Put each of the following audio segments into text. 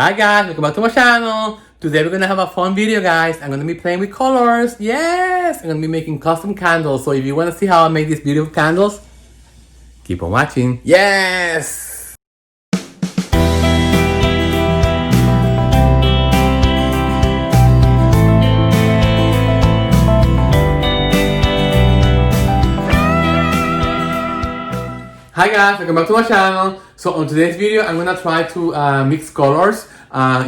Hi guys, welcome back to my channel. Today we're gonna have a fun video, guys. I'm gonna be playing with colors. Yes! I'm gonna be making custom candles. So if you wanna see how I make these beautiful candles, keep on watching. Yes! Hi guys, welcome back to my channel. So on today's video, I'm gonna try to mix colors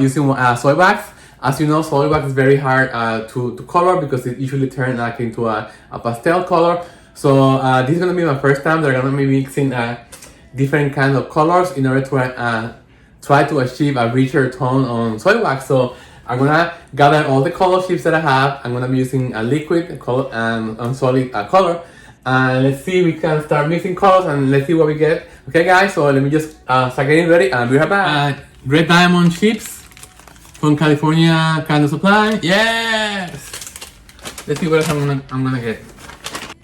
using soy wax. As you know, soy wax is very hard to color because it usually turns into a pastel color. So this is gonna be my first time that I'm gonna be mixing different kinds of colors in order to try to achieve a richer tone on soy wax. So I'm gonna gather all the color sheets that I have. I'm gonna be using a liquid color and solid color. Let's see, we can start mixing colors and let's see what we get. Okay guys, so let me just start getting ready and be right back. Red diamond chips from California Candle Supply. Yes! Let's see what else I'm gonna get.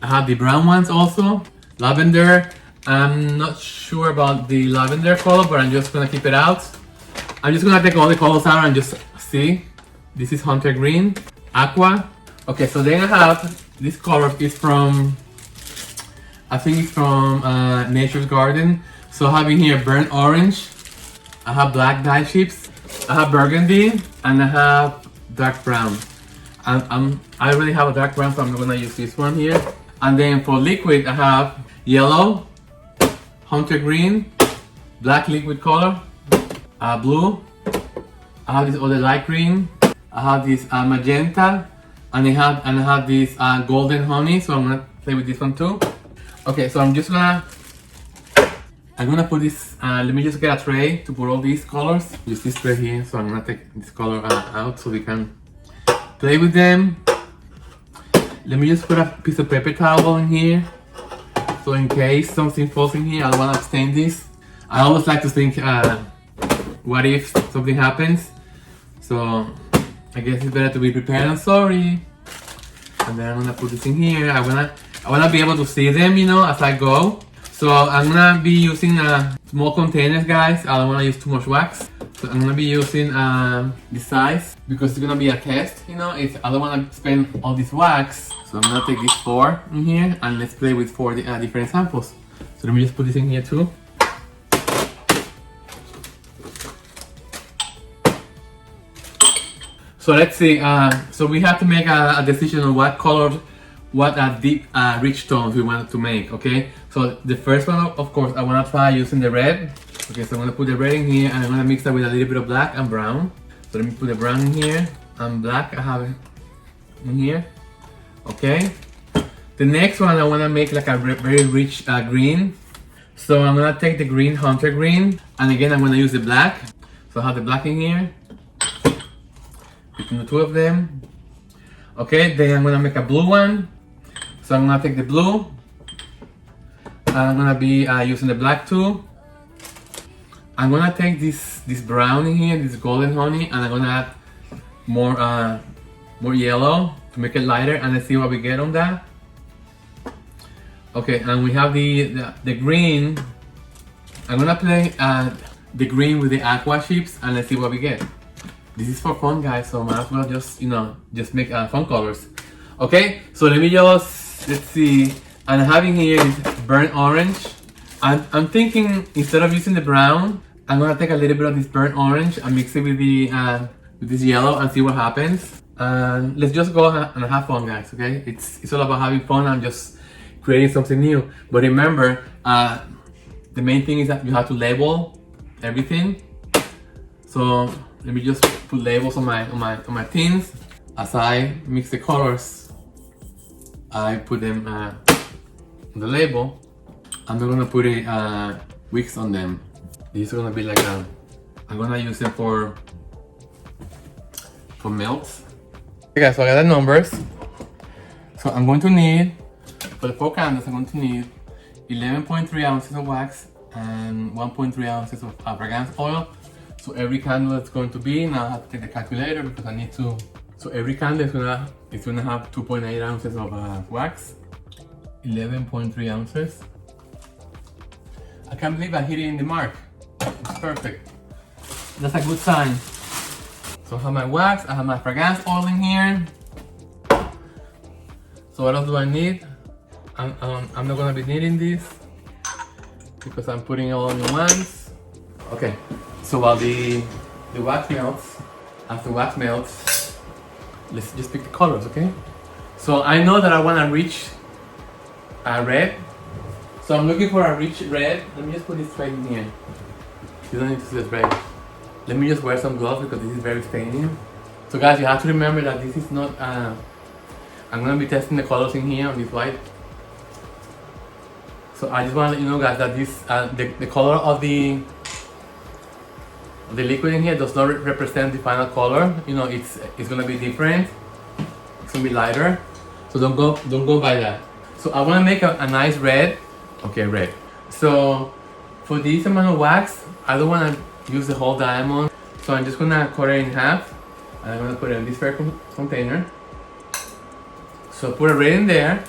I have the brown ones also. Lavender. I'm not sure about the lavender color, but I'm just gonna keep it out. I'm just gonna take all the colors out and just see. This is hunter green, aqua. Okay, so then I have this color is from, I think it's from Nature's Garden. So I have in here burnt orange, I have black dye chips, I have burgundy, and I have dark brown. I already have a dark brown, so I'm gonna use this one here. And then for liquid, I have yellow, hunter green, black liquid color, blue, I have this other light green, I have this magenta, and I have this golden honey, so I'm gonna play with this one too. Okay, so I'm gonna put this, let me just get a tray to put all these colors. Use this tray here, so I'm gonna take this color out so we can play with them. Let me just put a piece of paper towel in here. So in case something falls in here, I don't wanna stain this. I always like to think, what if something happens? So I guess it's better to be prepared and sorry. And then I'm gonna put this in here. I wanna be able to see them, you know, as I go. So I'm gonna be using small containers, guys. I don't wanna use too much wax. So I'm gonna be using this size because it's gonna be a test, you know. I don't wanna spend all this wax. So I'm gonna take these 4 in here and let's play with 4 different samples. So let me just put this in here too. So let's see, so we have to make a decision on what colors, what deep, rich tones we want to make, okay? So the first one, of course, I wanna try using the red. Okay, so I'm gonna put the red in here and I'm gonna mix that with a little bit of black and brown. So let me put the brown in here and black, I have it in here, okay? The next one, I wanna make like a very rich green. So I'm gonna take the green, hunter green, and again, I'm gonna use the black. So I have the black in here. Between the two of them. Okay, then I'm gonna make a blue one. So I'm gonna take the blue. I'm gonna be using the black too. I'm gonna take this brown in here, this golden honey, and I'm gonna add more yellow to make it lighter, and let's see what we get on that. Okay, and we have the green. I'm gonna play the green with the aqua chips, and let's see what we get. This is for fun, guys, so might as well just, you know, just make fun colors. Okay, so let me just, let's see. I'm having here is burnt orange. I'm thinking instead of using the brown, I'm gonna take a little bit of this burnt orange and mix it with this yellow and see what happens. Let's just go and have fun, guys, okay? It's all about having fun and just creating something new. But remember, the main thing is that you have to label everything. So let me just put labels on my tins. As I mix the colors, I put them on the label. I'm not gonna put a wicks on them. These are gonna be like I'm gonna use them for melts. Okay guys, so I got the numbers. So I'm going to need, for the 4 candles, I'm going to need 11.3 ounces of wax and 1.3 ounces of fragrance oil. So every candle is going to be, now I have to take the calculator because I need to, so every candle is gonna have 2.8 ounces of wax, 11.3 ounces. I can't believe I hit it in the mark. It's perfect. That's a good sign. So I have my wax, I have my fragrance oil in here. So what else do I need? I'm not gonna be needing this because I'm putting it all in once. Okay, so while the wax melts, after wax melts, let's just pick the colors, okay? So I know that I want a rich red. So I'm looking for a rich red. Let me just put this right in here. You don't need to see this red. Let me just wear some gloves because this is very staining. So guys, you have to remember that this is not, I'm gonna be testing the colors in here on this white. So I just want to let you know guys that this, the color of the liquid in here does not represent the final color. You know, it's gonna be different. It's gonna be lighter. So don't go by that. So I want to make a nice red. Okay, red. So for this amount of wax, I don't want to use the whole diamond. So I'm just gonna cut it in half. And I'm gonna put it in this fair container. So put a red in there.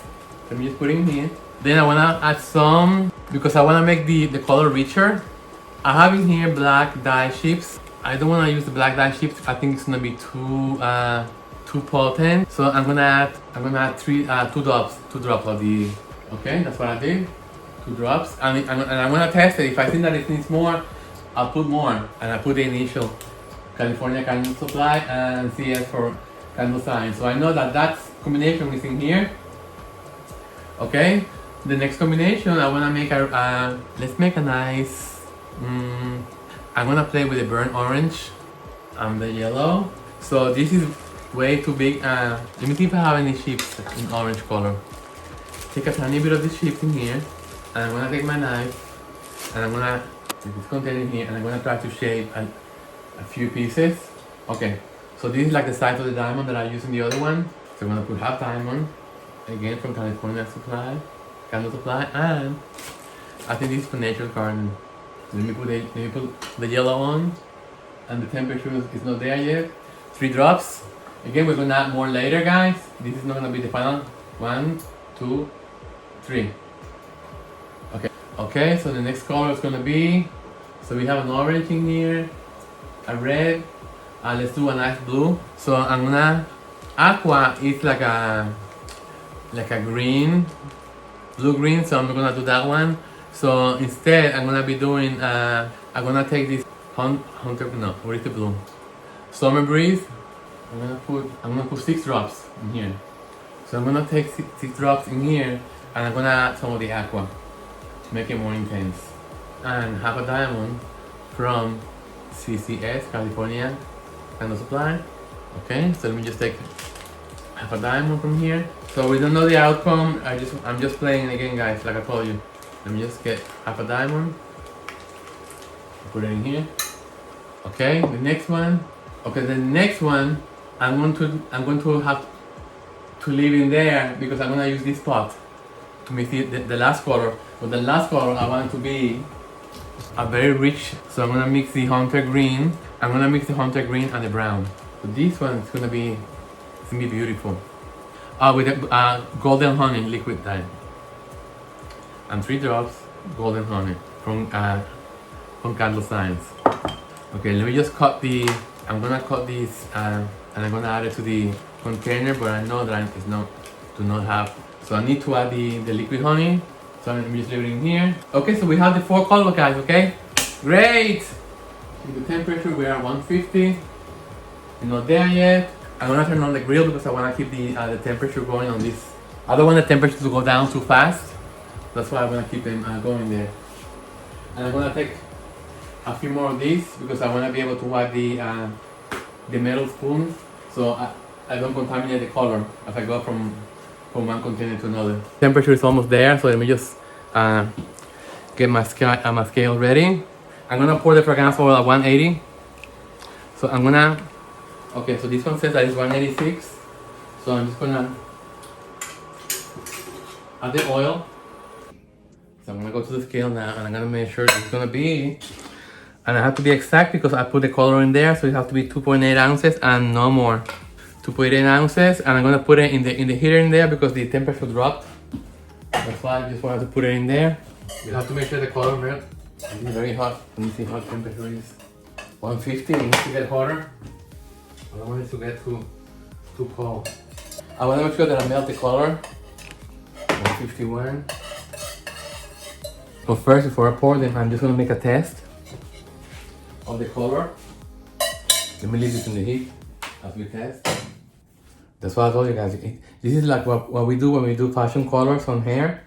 Let me just put it in here. Then I wanna add some, because I wanna make the color richer. I have in here black dye chips. I don't wanna use the black dye chips. I think it's gonna be too potent. So I'm gonna add two drops of the. Okay, that's what I did. 2 drops, and I'm gonna test it. If I think that it needs more, I'll put more. And I put the initial California Candle Supply and CS for Candle Sign. So I know that combination is in here. Okay, the next combination I wanna make let's make a nice. I'm gonna play with the burnt orange and the yellow. So this is way too big. Let me see if I have any chips in orange color. Take a tiny bit of the chips in here, and I'm gonna take my knife and I'm gonna take this container in here and I'm gonna try to shape a few pieces. Okay, so this is like the size of the diamond that I used in the other one. So I'm gonna put half diamond, again from California Candle Supply, and I think this is for Nature's Garden. Let me put the yellow on, and the temperature is not there yet. 3 drops. Again, we're gonna add more later, guys. This is not gonna be the final. 1, 2, 3. Okay, so the next color is gonna be, so we have an orange in here, a red, let's do a nice blue. So I'm gonna, aqua is like a green, blue-green, so I'm not gonna do that one. So instead, I'm gonna be doing, I'm gonna take this what is the blue? Summer Breeze. I'm gonna put 6 drops in here. So I'm gonna take 6 drops in here, and I'm gonna add some of the aqua to make it more intense. And half a diamond from CCS, California Candle Supply. Okay, so let me just take half a diamond from here. So we don't know the outcome. I'm just playing again, guys, like I told you. Let me just get half a diamond. Put it in here. Okay, the next one. Okay, the next one I'm going to have to leave in there because I'm gonna use this pot to mix the last color. But the last color I want it to be a very rich. So I'm gonna mix the hunter green. I'm gonna mix the hunter green and the brown. So this one is gonna be beautiful. With the golden honey liquid dye. And 3 drops golden honey from Candle Science. Okay, let me just cut I'm gonna cut these and I'm gonna add it to the container, but I know that do not have. So I need to add the liquid honey. So I'm just leaving it in here. Okay, so we have the 4 colors, guys. Okay, great. The temperature we are at 150. We're not there yet. I'm gonna turn on the grill because I wanna keep the temperature going on this. I don't want the temperature to go down too fast. That's why I'm gonna keep them going there. And I'm gonna take a few more of these because I wanna be able to wipe the metal spoons so I don't contaminate the color as I go from one container to another. Temperature is almost there, so let me just get my scale ready. I'm gonna pour the fragrance oil at 180. So I'm gonna, okay, so this one says that it's 186. So I'm just gonna add the oil. So I'm gonna go to the scale now and I'm gonna make sure it's gonna be, and I have to be exact because I put the color in there, so it has to be 2.8 ounces and no more. 2.8 ounces, and I'm gonna put it in the heater in there because the temperature dropped. That's why I just wanted to put it in there. You have to make sure the color melts. It's very hot. Let me see how temperature is. 150, it needs to get hotter. I don't want it to get too cold. I want to make sure that I melt the color. 151. So first, before I pour them, I'm just going to make a test of the color. Let me leave this in the heat as we test. That's what I told you guys. This is like what we do when we do fashion colors on hair.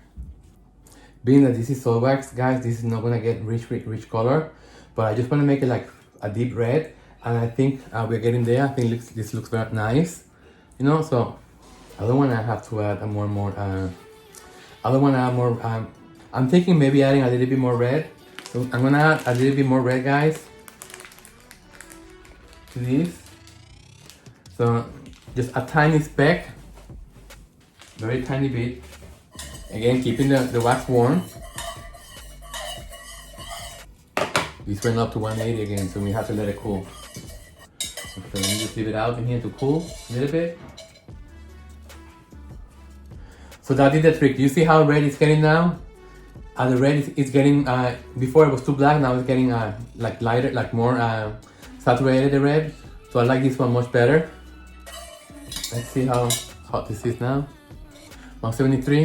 Being that this is soy wax, guys, this is not gonna get rich color. But I just want to make it like a deep red, and I think we're getting there. I think this looks very nice, you know. So I don't want to have to add more. I don't want to add more. I'm thinking maybe adding a little bit more red. So I'm gonna add a little bit more red, guys, to this. So just a tiny speck, very tiny bit. Again, keeping the wax warm. This went up to 180 again, so we have to let it cool. Okay, let me just leave it out in here to cool a little bit. So that did the trick. You see how red it's getting now? The red is getting, before it was too black, now it's getting like lighter, like more saturated, the red. So I like this one much better. Let's see how hot this is now. 173.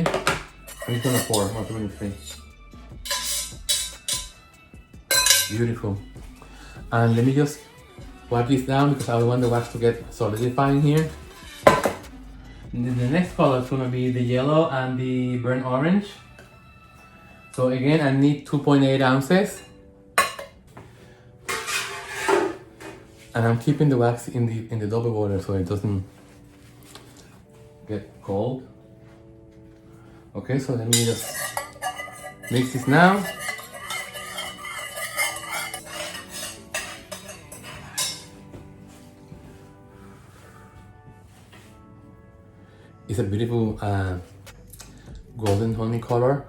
I'm just gonna pour 173. Beautiful. And let me just wipe this down because I don't want the wax to get solidifying here. And then the next color is gonna be the yellow and the burnt orange. So again, I need 2.8 ounces. And I'm keeping the wax in the double water so it doesn't get cold. Okay, so let me just mix this now. It's a beautiful golden honey color.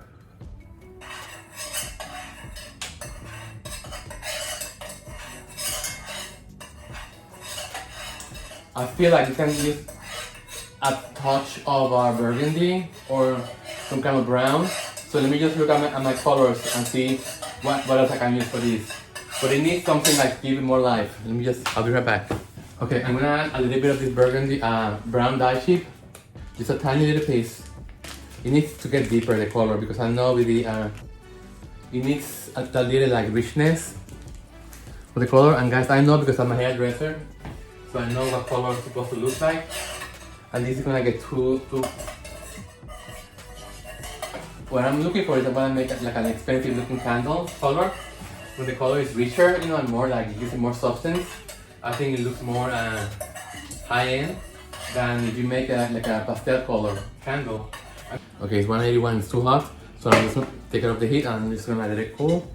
I feel like you can use a touch of burgundy or some kind of brown. So let me just look at my colors and see what else I can use for this. But it needs something like give it more life. I'll be right back. Okay, I'm gonna add a little bit of this burgundy brown dye chip. Just a tiny little piece. It needs to get deeper the color because I know with the it needs a little like richness for the color. And guys, I know because I'm a hairdresser, so I know what color it's supposed to look like. And this is gonna get too. What I'm looking for is I want to make it like an expensive looking candle color. When the color is richer, you know, and more like using more substance, I think it looks more high end than if you make like a pastel color candle. Okay, it's 181, it's too hot. So I'm just gonna take it off the heat and I'm just gonna let it cool.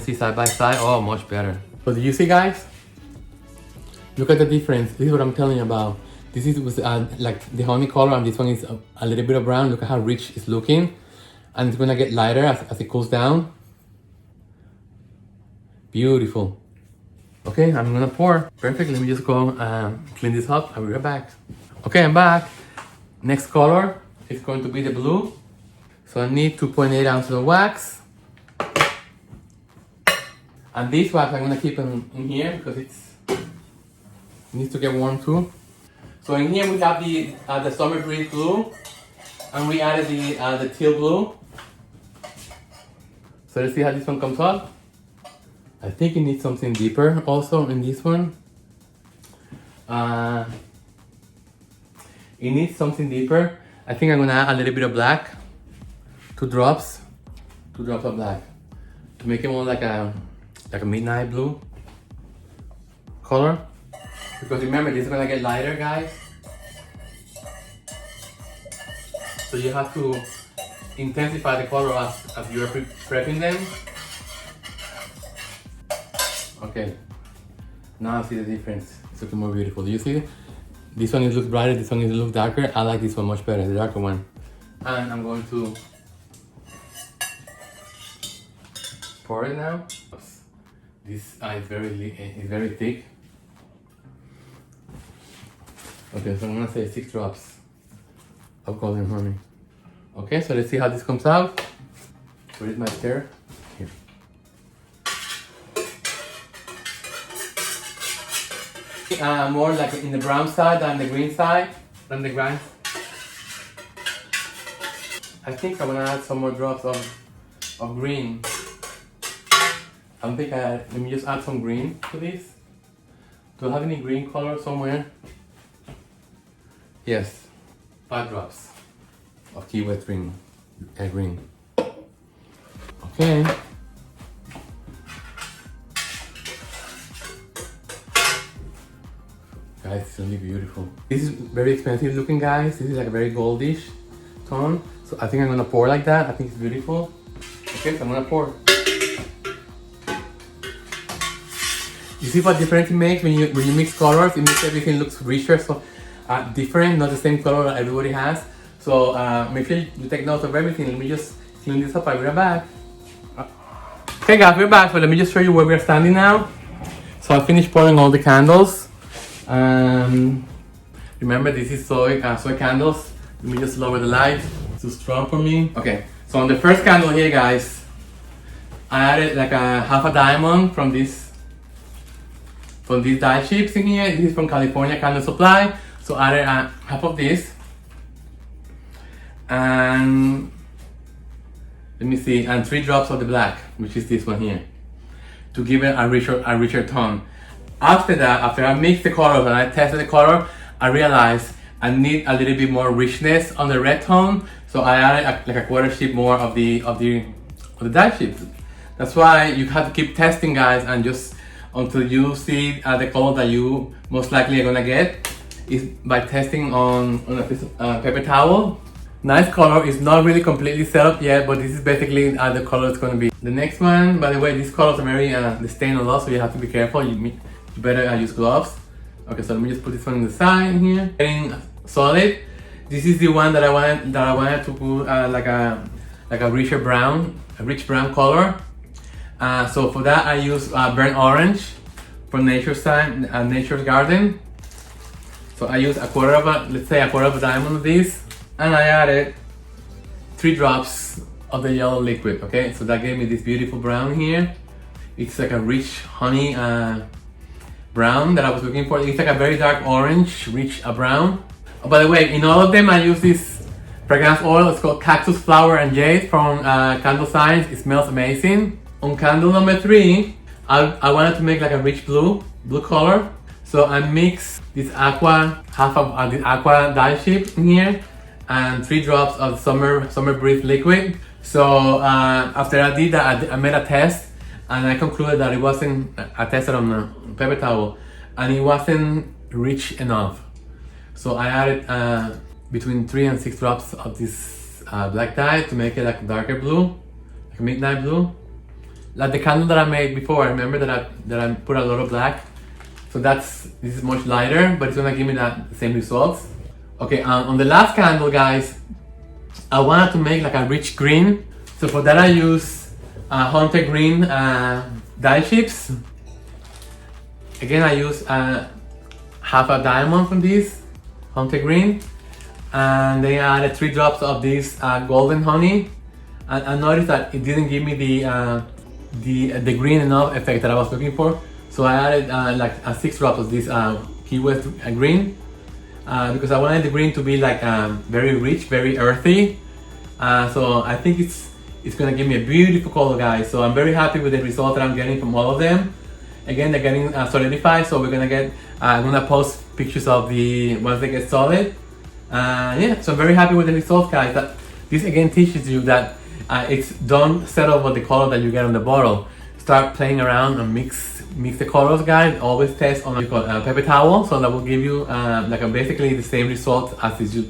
See side by side, oh, much better. So do you see, guys? Look at the difference. This is what I'm telling you about. This is like the honey color and this one is a little bit of brown. Look at how rich it's looking. And it's gonna get lighter as it cools down. Beautiful. Okay, I'm gonna pour. Perfect, let me just go clean this up. I'll be right back. Okay, I'm back. Next color is going to be the blue. So I need 2.8 ounces of wax. And this wax I'm gonna keep in here because it needs to get warm too. So in here we have the summer breeze blue, and we added the teal blue. So let's see how this one comes up. I think it needs something deeper also in this one. It needs something deeper. I think I'm gonna add a little bit of black. 2 drops of black to make it more like a midnight blue color. Because remember, this is gonna get lighter, guys. So you have to intensify the color as you are prepping them. Okay, now I see the difference. It's looking more beautiful. Do you see it? This one looks brighter, this one looks darker. I like this one much better, the darker one. And I'm going to pour it now. This is very thick. Okay, so I'm gonna say 6 drops of golden honey. Okay, so let's see how this comes out. Where is my stir? Here. more like in the brown side than the green side, than the green. I think I'm gonna add some more drops of green. I don't think let me just add some green to this. Do I have any green color somewhere? Yes, 5 drops of Key West green. Green. Okay. Guys, it's really beautiful. This is very expensive looking, guys. This is like a very goldish tone. So I think I'm gonna pour like that. I think it's beautiful. Okay, so I'm gonna pour. You see what difference it makes when you mix colors? It makes everything looks richer, so different, not the same color that everybody has. So make sure you take note of everything. Let me just clean this up. I'll be right back. Okay guys, we're back. So let me just show you where we're standing now. So I finished pouring all the candles. Remember, this is soy candles. Let me just lower the light. It's too strong for me. Okay, so on the first candle here, guys, I added like a half a diamond from these dye chips in here. This is from California Candle Supply. So I added half of this. And let me see, and 3 drops of the black, which is this one here, to give it a richer tone. After that, after I mixed the colors and I tested the color, I realized I need a little bit more richness on the red tone. So I added like a quarter chip more of the dye chips. That's why you have to keep testing, guys, and just until you see the color that you most likely are gonna get is by testing on a piece of paper towel. Nice color. It's not really completely set up yet, but this is basically the color it's going to be. The next one, by the way, these colors are very they stain a lot, so you have to be careful. You better use gloves. Okay, so let me just put this one in the side here. Getting solid. This is the one that I wanted to put like a rich brown color. So for that I use burnt orange from Nature's Garden. So I use let's say a quarter of a diamond of these. And I added 3 drops of the yellow liquid, okay? So that gave me this beautiful brown here. It's like a rich honey brown that I was looking for. It's like a very dark orange, rich brown. Oh, by the way, in all of them I use this fragrance oil. It's called Cactus Flower and Jade from Candle Science. It smells amazing. On candle number 3, I wanted to make like a rich blue color. So I mixed this half of the aqua dye chip in here, and 3 drops of summer breeze liquid. So after I did that, I made a test, and I concluded that it wasn't. I tested on a paper towel, and it wasn't rich enough. So I added between 3 and 6 drops of this black dye to make it like a darker blue, like a midnight blue, like the candle that I made before. I remember that I put a lot of black. So this is much lighter, but it's gonna give me the same results. Okay, on the last candle, guys, I wanted to make like a rich green. So for that I use Hunter Green dye chips. Again, I use half a diamond from this Hunter Green. And then I added 3 drops of this golden honey. And I noticed that it didn't give me the green enough effect that I was looking for. So I added like 6 drops of this Key West green. Because I wanted the green to be like very rich, very earthy. So I think it's gonna give me a beautiful color, guys. So I'm very happy with the result that I'm getting from all of them. Again, they're getting solidified, so I'm gonna post pictures of once they get solid. Yeah, so I'm very happy with the results, guys. This again teaches you that don't settle for the color that you get on the bottle. Start playing around and mix the colors, guys. Always test on a paper towel, so that will give you basically the same result as just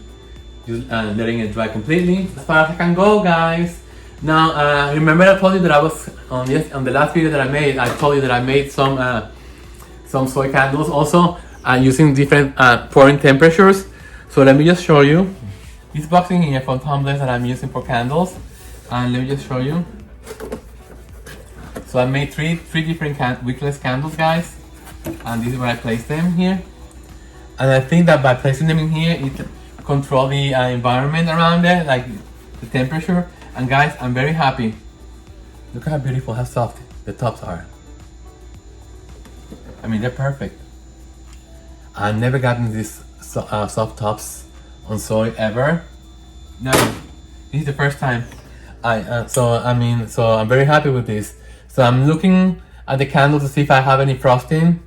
letting it dry completely. As far as I can go, guys. Now, remember I told you that I was on the last video that I made. I told you that I made some soy candles also using different pouring temperatures. So let me just show you this box in here from tumblers that I'm using for candles, and let me just show you. So I made three different wickless candles, guys, and this is where I placed them here. And I think that by placing them in here, it can control the environment around there, like the temperature. And guys, I'm very happy. Look how beautiful, how soft the tops are. I mean, they're perfect. I've never gotten these soft tops on soy ever. No, this is the first time. So I'm very happy with this. So I'm looking at the candle to see if I have any frosting.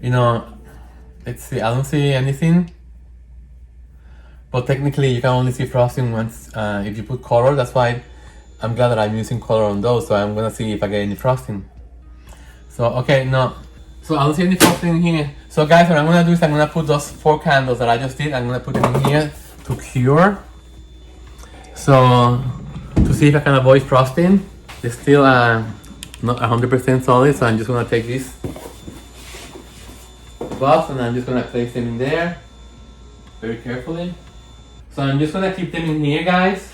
You know, let's see. I don't see anything. But technically, you can only see frosting once if you put color. That's why I'm glad that I'm using color on those. So I'm gonna see if I get any frosting. So okay, no. So I don't see any frosting here. So guys, what I'm gonna do is I'm gonna put those 4 candles that I just did. I'm gonna put them in here to cure. So to see if I can avoid frosting. It's still not 100% solid. So I'm just gonna take this box and I'm just gonna place them in there very carefully. So I'm just gonna keep them in here, guys,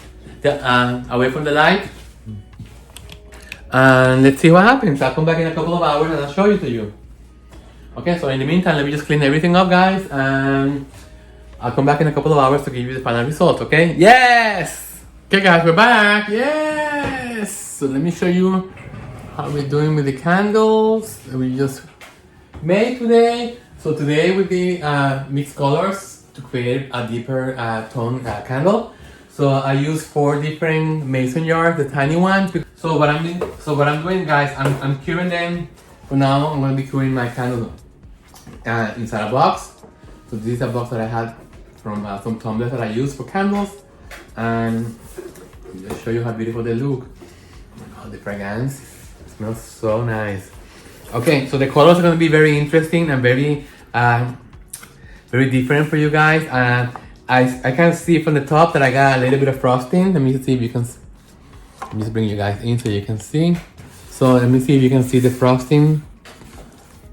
away from the light. And let's see what happens. I'll come back in a couple of hours and I'll show you to you. Okay, so in the meantime, let me just clean everything up, guys, and I'll come back in a couple of hours to give you the final result, okay? Yes! Okay, guys, we're back. Yes! So let me show you how we're doing with the candles that we just made today. So today we did mixed colors to create a deeper tone candle. So I used 4 different mason jars, the tiny ones. So what I'm doing, guys, I'm curing them. For now, I'm going to be curing my candle inside a box. So this is a box that I had from some tumblers that I use for candles. And I'll show you how beautiful they look. Oh, the fragrance smells so nice. Okay, so the colors are going to be very interesting and very different for you guys. I can see from the top that I got a little bit of frosting. Let me see if you can. Let me just bring you guys in so you can see. So let me see if you can see the frosting.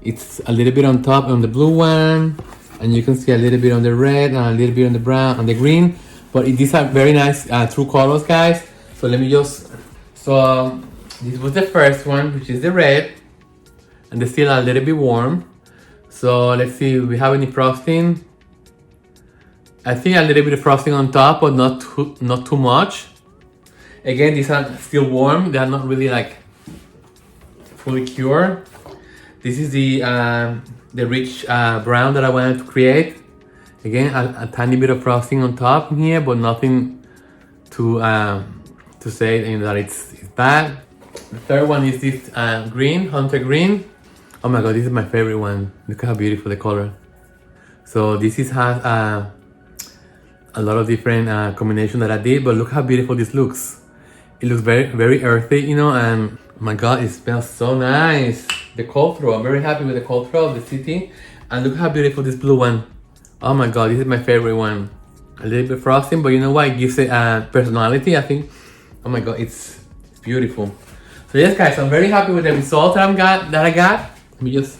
It's a little bit on top on the blue one, and you can see a little bit on the red and a little bit on the brown, on the green. But these are very nice true colors, guys. So let me just. So this was the first one, which is the red, and they're still a little bit warm. So let's see if we have any frosting. I think a little bit of frosting on top, but not too much. Again, these are still warm. They are not really like fully cured. This is the rich brown that I wanted to create. Again, a tiny bit of frosting on top here, but nothing to say that it's bad. The third one is this green, hunter green. Oh my god, this is my favorite one. Look how beautiful the color. So this has a lot of different combinations that I did, but look how beautiful this looks. It looks very earthy, you know, and oh my god, it smells so nice. The cold throw, I'm very happy with the cold throw of the city. And look how beautiful this blue one. Oh my god, this is my favorite one. A little bit frosting, but you know what? It gives it personality, I think. Oh my god, it's beautiful. So yes, guys, I'm very happy with the result that I got. Let me just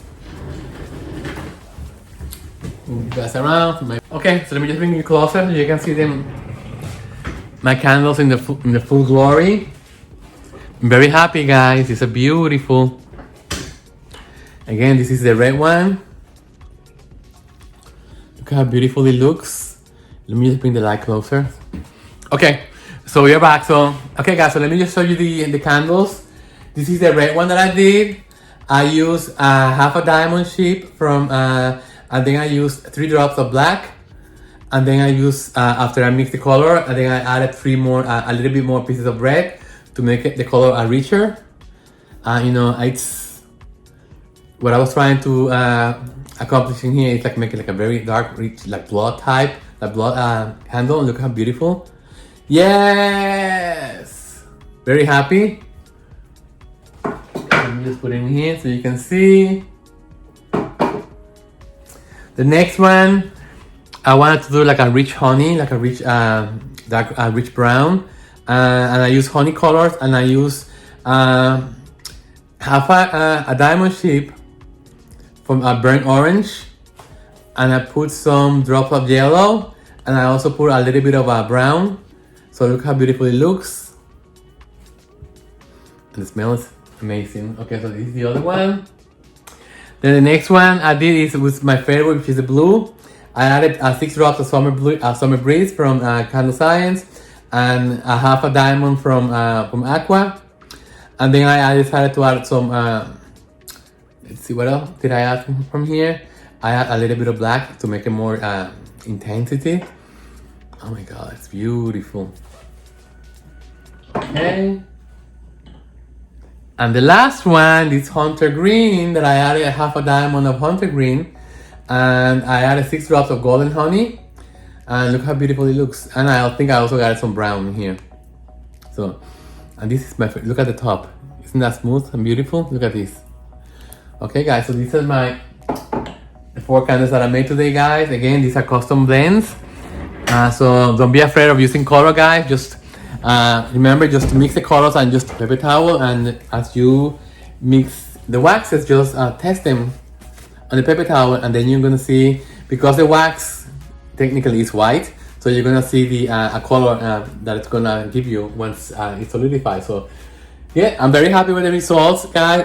move you guys around. Okay, so let me just bring you closer so you can see them. My candles in the full glory. I'm very happy, guys. It's a beautiful. Again, this is the red one. Look how beautiful it looks. Let me just bring the light closer. Okay, so we're back. So okay, guys. So let me just show you the candles. This is the red one that I did. I used half a diamond shape from, and then I used 3 drops of black. And then I used, after I mixed the color, and then I added 3 more, a little bit more pieces of red to make the color richer. You know, it's what I was trying to accomplish in here is like making like a very dark, rich, like blood type, like blood candle. Look how beautiful. Yes! Very happy. Let me just put it in here so you can see. The next one, I wanted to do like a rich honey, like a rich dark rich brown, and I use honey colors, and I use half a diamond shape from a burnt orange, and I put some drops of yellow, and I also put a little bit of brown. So look how beautiful it looks, and it smells amazing. Okay, so this is the other one. Then the next one I did was my favorite, which is the blue. I added 6 drops of summer breeze from Candle Science, and a half a diamond from Aqua. And then I decided to add some. Let's see, what else did I add from here? I add a little bit of black to make it more intensity. Oh my god, it's beautiful. Okay. And the last one is Hunter Green that I added a half a diamond of Hunter Green. And I added 6 drops of golden honey. And look how beautiful it looks. And I think I also got some brown in here. So, and this is my favorite. Look at the top. Isn't that smooth and beautiful? Look at this. Okay guys, so these are the 4 candles that I made today, guys. Again, these are custom blends. So don't be afraid of using color, guys. Just remember just to mix the colors and just paper towel, and as you mix the waxes, just test them on the paper towel, and then you're gonna see, because the wax technically is white, so you're gonna see the a color that it's gonna give you once it's solidified. So yeah, I'm very happy with the results, guys.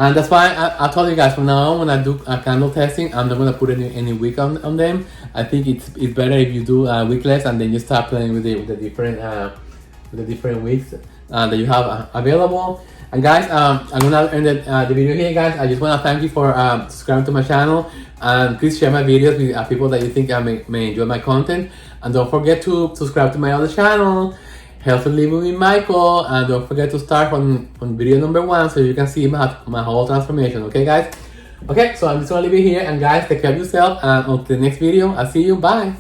And that's why I told you guys, from now on when I do candle testing, I'm not gonna put any wick on them. I think it's better if you do wickless, and then you start playing with the different wicks that you have available. And guys, I'm gonna end the video here, guys. I just wanna thank you for subscribing to my channel, and please share my videos with people that you think may enjoy my content. And don't forget to subscribe to my other channel, Healthy Living with Michael, and don't forget to start on video number 1 so you can see my whole transformation. Okay guys? Okay, so I'm just gonna leave it here, and guys, take care of yourself, and on to the next video. I'll see you. Bye.